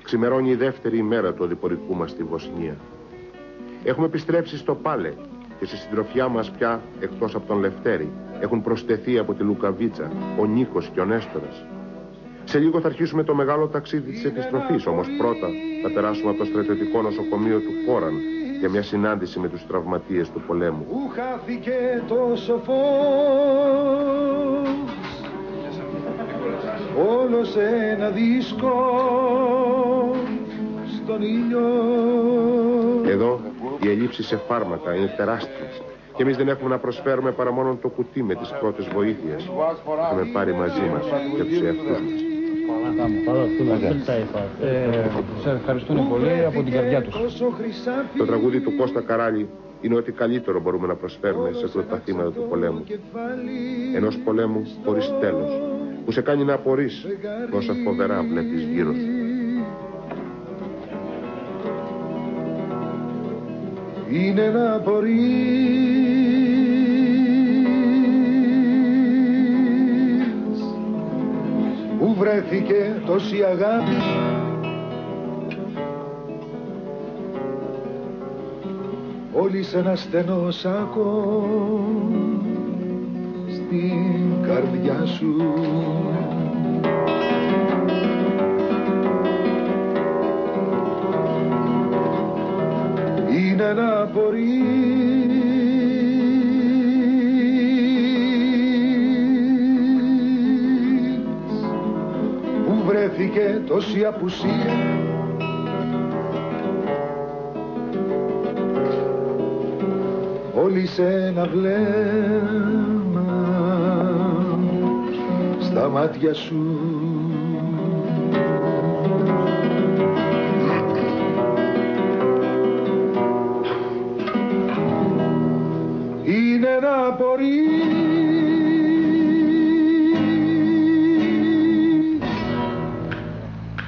Ξημερώνει η δεύτερη ημέρα του οδηπορικού μας στη Βοσνία. Έχουμε επιστρέψει στο Πάλε και στη συντροφιά μας πια, εκτός από τον Λευτέρη, έχουν προσθεθεί από τη Λουκαβίτσα ο Νίκος και ο Νέστορας. Σε λίγο θα αρχίσουμε το μεγάλο ταξίδι της επιστροφής, όμως πρώτα θα περάσουμε από το στρατιωτικό νοσοκομείο του Φόραν για μια συνάντηση με τους τραυματίες του πολέμου. Που χάθηκε τόσο φως, όλο σε ένα δίσκο στον ήλιο. Εδώ οι ελλείψεις σε φάρμακα είναι τεράστιες και εμείς δεν έχουμε να προσφέρουμε παρά μόνο το κουτί με τις πρώτες βοήθειες. Έχουμε πάρει μαζί μας για τους εαυτούς μας. Σε ευχαριστούν πολύ από την καρδιά τους. Το τραγούδι του Κώστα Καράλη είναι ότι καλύτερο μπορούμε να προσφέρουμε σε αυτά τα θύματα του πολέμου. Ενός πολέμου χωρίς τέλος, που σε κάνει να απορείς όσα φοβερά βλέπεις γύρω σου. Είναι να απορείς που βρέθηκε τόση αγάπη όλοι σε ένα στενό σάκο στην καρδιά σου. Είναι να απορείς που βρέθηκε τόση απουσία όλοι σε ένα βλέμμα στα μάτια σου.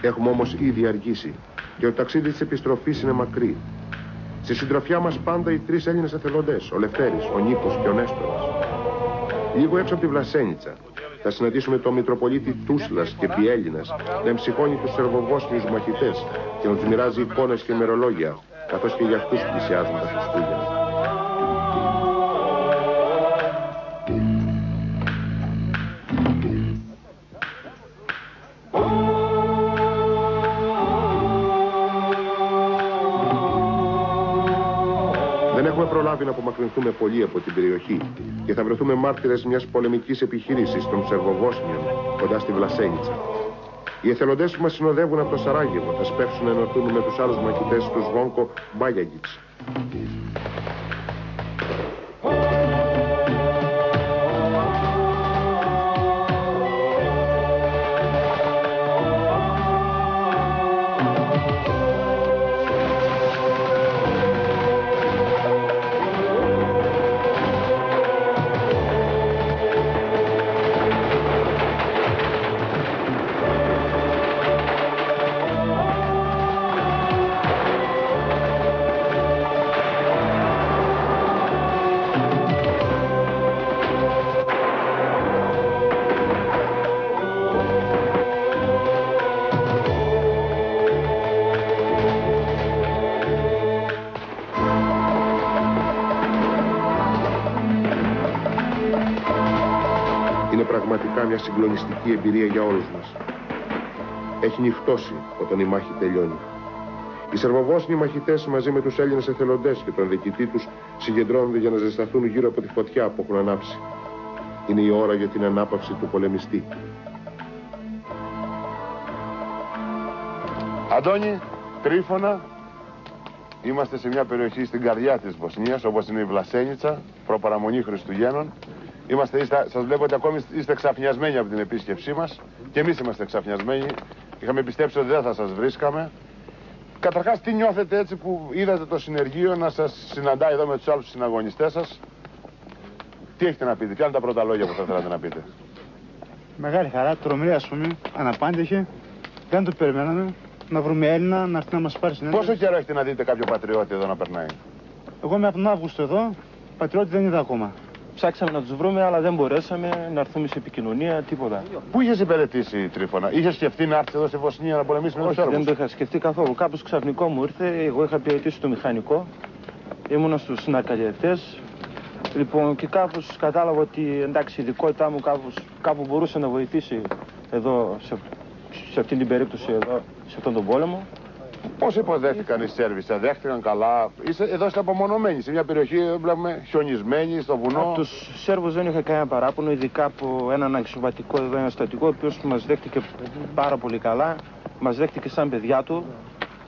Έχουμε όμως ήδη αργήσει και το ταξίδι της επιστροφής είναι μακρύ. Στη συντροφιά μας πάντα οι τρεις Έλληνες εθελοντές, ο Λευτέρης, ο Νίκος και ο Νέστορας. Λίγο έξω από τη Βλασένιτσα θα συναντήσουμε τον Μητροπολίτη Τούσλας και Πιέλληνας να εμψυχώνει τους σερβοβόσνιους μαχητές και να τους μοιράζει εικόνες και ημερολόγια, καθώς και για αυτούς πλησιάζουν τα Χριστούγεννα. Δεν έχουμε προλάβει να απομακρυνθούμε πολύ από την περιοχή και θα βρεθούμε μάρτυρες μιας πολεμικής επιχείρησης των Σερβοβόσνιων κοντά στη Βλασένιτσα. Οι εθελοντές που μας συνοδεύουν από το Σαράγεβο θα σπεύσουν να ενωθούν με τους άλλους μαχητές του Σβόνκο Μπάγιαγιτς. Πραγματικά μια συγκλονιστική εμπειρία για όλους μας. Έχει νυχτώσει όταν η μάχη τελειώνει. Οι Σερβοβόσνοι μαχητές μαζί με τους Έλληνες εθελοντές και τον διοικητή τους συγκεντρώνονται για να ζεσταθούν γύρω από τη φωτιά που έχουν ανάψει. Είναι η ώρα για την ανάπαυση του πολεμιστή. Αντώνη, Τρίφωνα, είμαστε σε μια περιοχή στην καρδιά της Βοσνίας, όπως είναι η Βλασένιτσα, προπαραμονή Χριστουγέννων. Σας βλέπω ότι ακόμη είστε ξαφνιασμένοι από την επίσκεψή μας και εμείς είμαστε ξαφνιασμένοι. Είχαμε πιστέψει ότι δεν θα σας βρίσκαμε. Καταρχάς, τι νιώθετε έτσι που είδατε το συνεργείο να σας συναντάει εδώ με τους άλλους συναγωνιστές σας? Τι έχετε να πείτε, ποια είναι τα πρώτα λόγια που θα θέλατε να πείτε? Μεγάλη χαρά, τρομερή ας πούμε, αναπάντηχε. Δεν το περιμέναμε να βρούμε Έλληνα να έρθει να μας πάρει συνέντευξη. Πόσο καιρό έχετε να δείτε κάποιο πατριώτη εδώ να περνάει? Εγώ είμαι από τον Αύγουστο εδώ, πατριώτη δεν είδα ακόμα. Ψάξαμε να τους βρούμε, αλλά δεν μπορέσαμε να έρθουμε σε επικοινωνία, τίποτα. Πού είχες υπηρετήσει, Τρίφωνα? Είχες σκεφτεί να έρθεις εδώ στη Βοσνία να πολεμήσεις με τους Σέρβους? Δεν το είχα σκεφτεί καθόλου. Κάπως ξαφνικό μου ήρθε. Εγώ είχα υπηρετήσει το μηχανικό. Ήμουνα στους συνακαλλιευτές. Λοιπόν, και κάπως κατάλαβα ότι εντάξει, η ειδικότητά μου κάπου μπορούσε να βοηθήσει εδώ, σε αυτή την περίπτωση, εδώ, σε αυτόν τον πόλεμο. Πώς υποδέχτηκαν οι Σέρβοι, σε δέχτηκαν καλά? Εδώ είστε απομονωμένοι, σε μια περιοχή βλέπουμε χιονισμένοι, στο βουνό. Από τους Σέρβους δεν είχα κανένα παράπονο, ειδικά από έναν αξιωματικό εδώ, ένα στατικό, ο οποίος μας δέχτηκε πάρα πολύ καλά. Μας δέχτηκε σαν παιδιά του,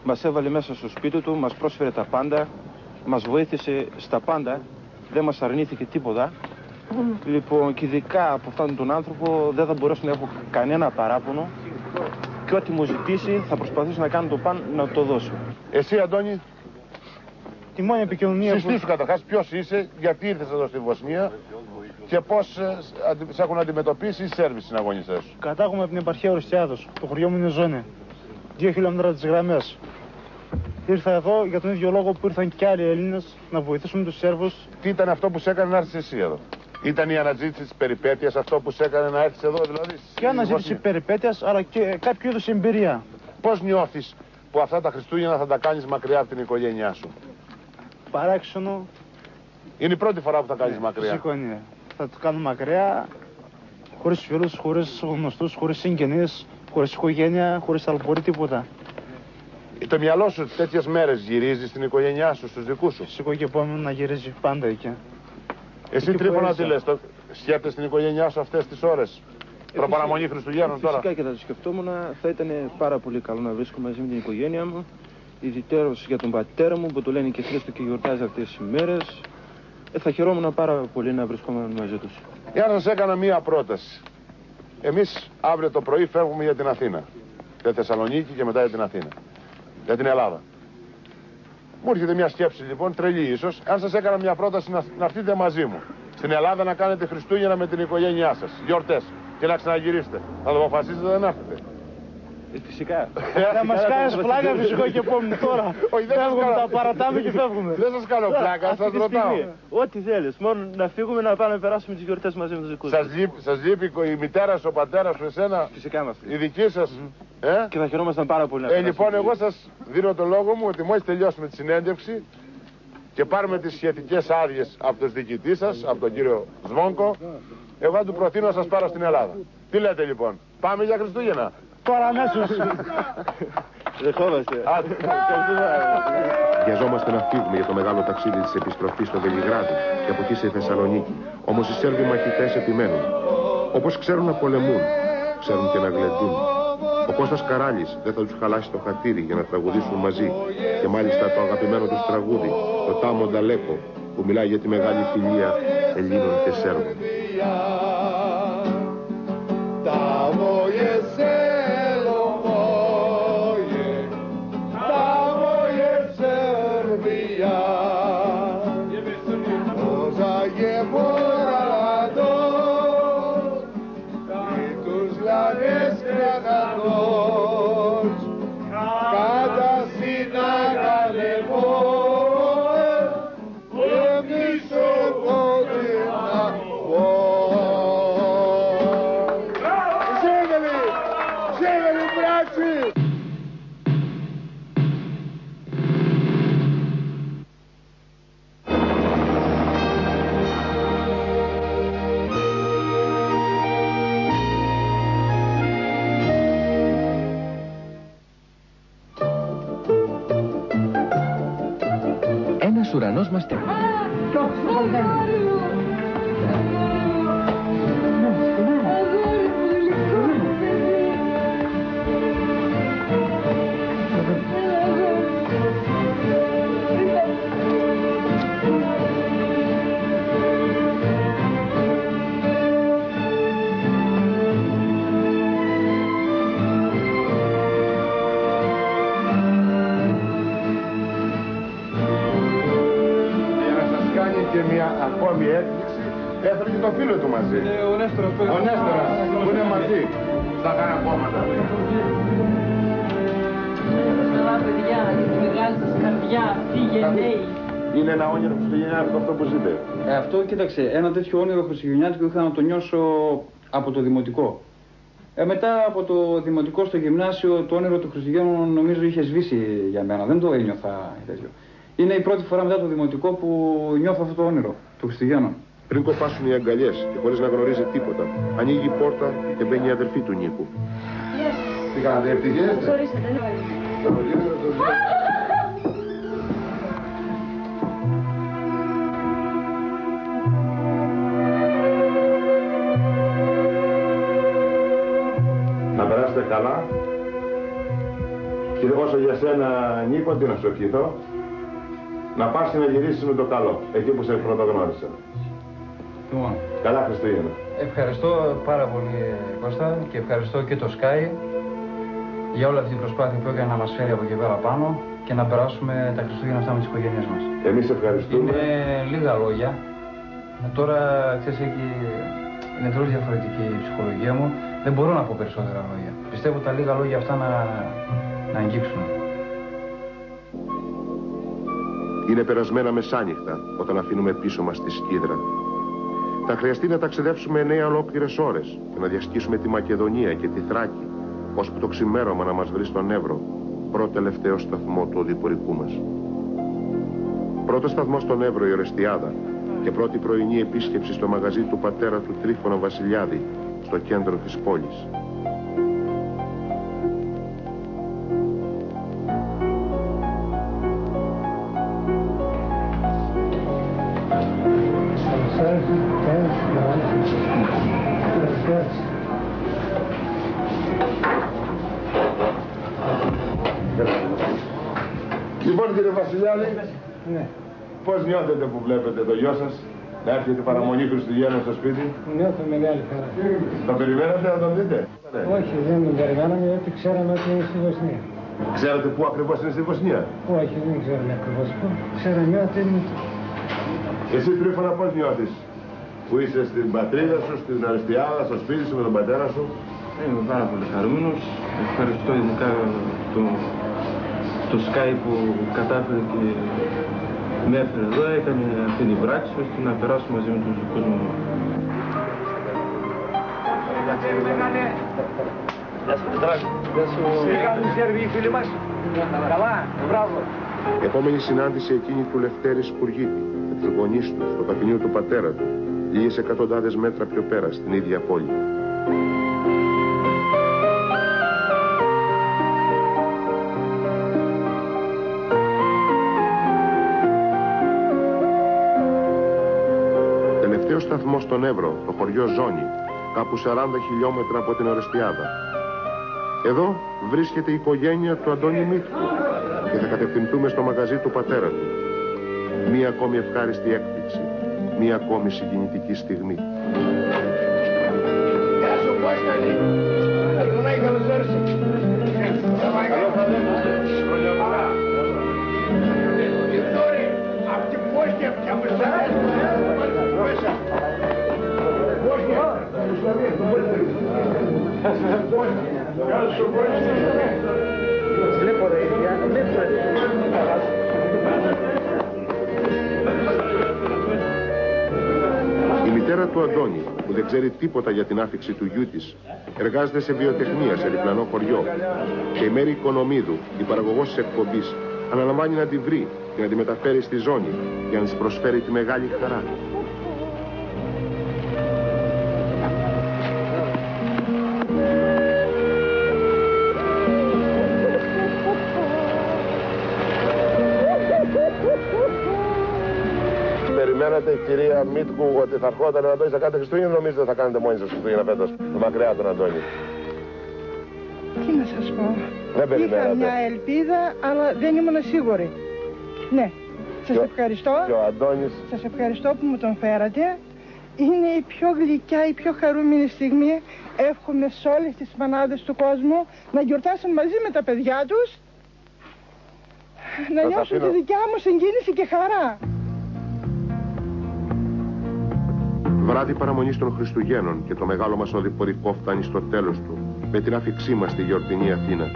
μας έβαλε μέσα στο σπίτι του, μας πρόσφερε τα πάντα, μας βοήθησε στα πάντα, δεν μας αρνήθηκε τίποτα. Λοιπόν, και ειδικά από αυτόν τον άνθρωπο δεν θα μπορέσω να έχω κανένα παράπονο. Και ό,τι μου ζητήσει θα προσπαθήσω να κάνω το παν να το δώσω. Εσύ, Αντώνη? Τη μόνη επικοινωνία. Συστήσου καταρχάς ποιος είσαι, γιατί ήρθες εδώ στη Βοσνία και πώς σε έχουν αντιμετωπίσει οι Σέρβοι συναγωνιστές σου. Κατάγομαι από την επαρχία Ορστιάδος. Το χωριό μου είναι ζώνη. 2 χιλιόμετρα τις γραμμές. Ήρθα εδώ για τον ίδιο λόγο που ήρθαν και άλλοι Έλληνες να βοηθήσουμε τους Σέρβους. Τι ήταν αυτό που σε έκανε να έρθεις εσύ εδώ? Ήταν η αναζήτηση της περιπέτειας αυτό που σε έκανε να έρθεις εδώ, δηλαδή? Και αναζήτηση περιπέτειας, αλλά και κάποιο είδους εμπειρία. Πώς νιώθεις που αυτά τα Χριστούγεννα θα τα κάνεις μακριά από την οικογένειά σου? Παράξενο. Είναι η πρώτη φορά που θα κάνεις μακριά? Φυσικό είναι. Θα το κάνω μακριά, χωρίς φίλους, χωρίς γνωστούς, χωρίς συγγενείς, χωρίς οικογένεια, χωρίς αλπορή, τίποτα. Το μυαλό σου τέτοιες μέρες γυρίζει στην οικογένειά σου, στους δικούς σου? Φυσικό και επόμενο να γυρίζει πάντα εκεί. Εσύ, Τρίφωνα, τι λες? Σκέφτεσαι την οικογένειά σου αυτές τις ώρες? Προπαραμονή Χριστουγέννων τώρα? Φυσικά και θα το σκεφτόμουν. Θα ήταν πάρα πολύ καλό να βρίσκομαι μαζί με την οικογένειά μου. Ιδιαιτέρως για τον πατέρα μου που το λένε και Χρήστο και γιορτάζει αυτές τις ημέρες. Θα χαιρόμουν πάρα πολύ να βρισκόμουν μαζί τους. Για να σας έκανα μία πρόταση. Εμείς αύριο το πρωί φεύγουμε για την Αθήνα. Για Θεσσαλονίκη και μετά για την Αθήνα. Για την Ελλάδα. Μου έρχεται μια σκέψη λοιπόν, τρελή ίσως, αν σας έκανα μια πρόταση να έρθετε μαζί μου στην Ελλάδα να κάνετε Χριστούγεννα με την οικογένειά σας, γιορτές, και να ξαναγυρίσετε. Θα το αποφασίσετε, δεν έρθετε? Φυσικά. Να μας κάνεις πλάκα, φυσικό και επόμενο τώρα. Φεύγουμε, τα παρατάμε και φεύγουμε. Δεν σας κάνω πλάκα, σας ρωτάω. Ό,τι θέλεις, μόνο να φύγουμε να πάμε να περάσουμε τις γιορτές μαζί με τους δικούς μας. Σας λείπει η μητέρα σου, ο πατέρας σου, εσένα, Φυσικά μας. η δική σας. Και θα χαιρόμασταν πάρα πολύ να Λοιπόν, εγώ σας δίνω το λόγο μου ότι μόλις τελειώσουμε τη συνέντευξη και πάρουμε τις σχετικές άδειες από τον διοικητή σας, από τον κύριο Σβόνκο, εγώ θα του προτείνω να σας πάρω στην Ελλάδα. Τι λέτε λοιπόν, πάμε για Χριστούγεννα? Τώρα αμέσως. Δεχόμαστε. Βιαζόμαστε να φύγουμε για το μεγάλο ταξίδι της επιστροφής στο Βελιγράδι και από εκεί στη Θεσσαλονίκη. Όμως οι Σέρβοι μαχητές επιμένουν. Όπως ξέρουν να πολεμούν, ξέρουν και να γλεντούν. Ο Κώστας Καράλης δεν θα τους χαλάσει το χατήρι για να τραγουδήσουν μαζί. Και μάλιστα το αγαπημένο τους τραγούδι, το Τάμο Νταλέκο, που μιλάει για τη μεγάλη φιλία Ελλήνων και Σέρβων. Ένας ουρανός μας τρέχει. Ακόμη έκπληξη, έφερε και το φίλο του μαζί. Ο Νέστορας. Ο Νέστορας, που είναι μαζί στα χαρακόμματα. Καλά παιδιά, για τη μεγάλη σας καρδιά, τι γενναίοι. Είναι ένα όνειρο χριστουγεννιάτικο αυτό που ζείτε? Αυτό, κοίταξε, ένα τέτοιο όνειρο χριστουγεννιάτικο είχα να το νιώσω από το δημοτικό. Μετά από το δημοτικό στο γυμνάσιο, το όνειρο του Χριστουγέννου νομίζω είχε σβήσει για μένα. Δεν το ένιωθα τέτοιο. Είναι η πρώτη φορά μετά το δημοτικό που νιώθω αυτό το όνειρο του Χριστουγέννων. Πριν κοπάσουν οι αγκαλιές και χωρίς να γνωρίζει τίποτα, ανοίγει η πόρτα και μπαίνει η αδερφή του Νίκου. Τι κάνετε, ευτυχίζεστε? Να περάσετε καλά. Και όσο για σένα, Νίκο, τι να σου ευχηθώ? Να πας και να γυρίσεις με το καλό, εκεί που σε πρωτογνώρισα. Λοιπόν, Καλά Χριστούγεννα. ευχαριστώ πάρα πολύ Κώστα και ευχαριστώ και το Sky για όλη αυτή την προσπάθεια που έκανε να μας φέρει από εκεί πέρα πάνω και να περάσουμε τα Χριστούγεννα αυτά με τις οικογένειες μας. Εμείς ευχαριστούμε. Είναι λίγα λόγια. Τώρα, ξέρεις, είναι τελείως διαφορετική η ψυχολογία μου. Δεν μπορώ να πω περισσότερα λόγια. Πιστεύω τα λίγα λόγια αυτά να αγγίξουν. Είναι περασμένα μεσάνυχτα όταν αφήνουμε πίσω μας τη Σκύδρα. Θα χρειαστεί να ταξιδέψουμε 9 ολόκληρες ώρες και να διασχίσουμε τη Μακεδονία και τη Θράκη, ώσπου το ξημέρωμα να μας βρει στον Εύρο, πρώτο τελευταίο σταθμό του οδηπορικού μας. Πρώτο σταθμό στον Εύρο η Ορεστιάδα και πρώτη πρωινή επίσκεψη στο μαγαζί του πατέρα του Τρίφωνα Βασιλιάδη, στο κέντρο της πόλης. Λοιπόν κύριε Βασιλιάδη, Ναι. πώς νιώθετε που βλέπετε το γιο σας να έρχεται παραμονή Χριστουγέννων στο σπίτι? Νιώθω μεγάλη χαρά. Το περιμένατε να τον δείτε? Όχι, δεν τον περιμέναμε γιατί ξέραμε ότι είναι στη Βοσνία. Ξέρετε πού ακριβώς είναι στη Βοσνία? Όχι, δεν ξέραμε ακριβώς πού. Ξέραμε ότι είναι εκεί. Εσύ Τρίφωνα πώς νιώθεις που είσαι στην πατρίδα σου, στην Ορεστιάδα, στο σπίτι σου με τον πατέρα σου? Είμαι πάρα πολύ χαρούμενος. Ευχαριστώ ειδικά το Sky που κατάφερε και με έφερε εδώ, έκανε αυτή την πράξη ώστε να περάσω μαζί με τους δικούς μου. Γεια σου Πετράκη. Γεια σου. Σιγά Σέρβοι οι φίλοι μας. Καλά, μπράβο. Η επόμενη συνάντηση εκείνη του Λευτέρη Σπουργίτη με τους γονείς του στο καφενείο του πατέρα του, λίγες εκατοντάδες μέτρα πιο πέρα στην ίδια πόλη. Τελευταίο σταθμό στον Εύρο, το χωριό Ζώνη, κάπου 40 χιλιόμετρα από την Ορεστιάδα. Εδώ βρίσκεται η οικογένεια του Αντώνη Μίτκου και θα κατευθυνθούμε στο μαγαζί του πατέρα του. Μία ακόμη ευχάριστη έκπληξη, μία ακόμη συγκινητική στιγμή. Γεια σου Κώσταλη. Αντωνάκη, καλώς ήρθες. Βικτόρη, απ' την Κώστα πια με σάρει. Βλέπω ρε ίδια, Η μητέρα του Αντώνη, που δεν ξέρει τίποτα για την άφιξη του γιού της, εργάζεται σε βιοτεχνία σε διπλανό χωριό και η Μέρη Οικονομίδου, η παραγωγός της εκπομπής, αναλαμβάνει να τη βρει και να τη μεταφέρει στη Ζώνη για να της προσφέρει τη μεγάλη χαρά. Περιμένατε, κυρία Μίτκου, ότι θα ερχόταν ο Αντώνης να κάνετε Χριστούγεννα, νομίζετε ότι θα κάνετε μόνοι σας Χριστούγεννα φέτος, μακριά τον Αντώνη? Τι να σας πω. Δεν περιμένατε. Είχα μια ελπίδα, αλλά δεν ήμουν σίγουρη. Ναι. Σας ευχαριστώ. Και ο Αντώνης. Σας ευχαριστώ που μου τον φέρατε. Είναι η πιο γλυκιά, η πιο χαρούμενη στιγμή. Εύχομαι σε όλες τις μανάδες του κόσμου να γιορτάσουν μαζί με τα παιδιά τους, να νιώσουν τη δικιά μου συγκίνηση και χαρά. Βράδυ παραμονής των Χριστουγέννων και το μεγάλο μας οδηπορικό φτάνει στο τέλος του με την άφιξή μας στη γιορτινή Αθήνα.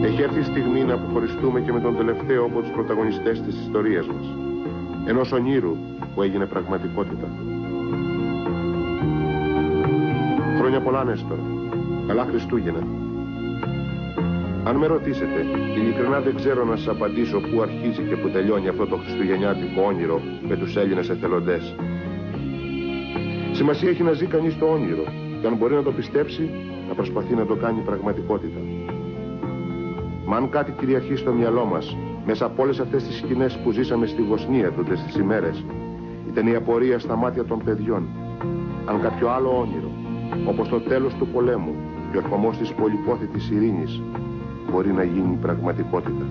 Έχει έρθει η στιγμή να αποχωριστούμε και με τον τελευταίο από τους πρωταγωνιστές της ιστορίας μας, ενός ονείρου που έγινε πραγματικότητα. Χρόνια πολλά, Νέστορ. Καλά Χριστούγεννα. Αν με ρωτήσετε, ειλικρινά δεν ξέρω να σας απαντήσω πού αρχίζει και πού τελειώνει αυτό το χριστουγεννιάτικο όνειρο με τους Έλληνες εθελοντές. Σημασία έχει να ζει κανείς το όνειρο και αν μπορεί να το πιστέψει, να προσπαθεί να το κάνει πραγματικότητα. Μα αν κάτι κυριαρχεί στο μυαλό μας, μέσα από όλες αυτές τις σκηνές που ζήσαμε στη Βοσνία τούτες τις ημέρες, ήταν η απορία στα μάτια των παιδιών. Αν κάποιο άλλο όνειρο, όπως το τέλος του πολέμου και ο ερχομός της πολυπόθητης ειρήνης, μπορεί να γίνει πραγματικότητα.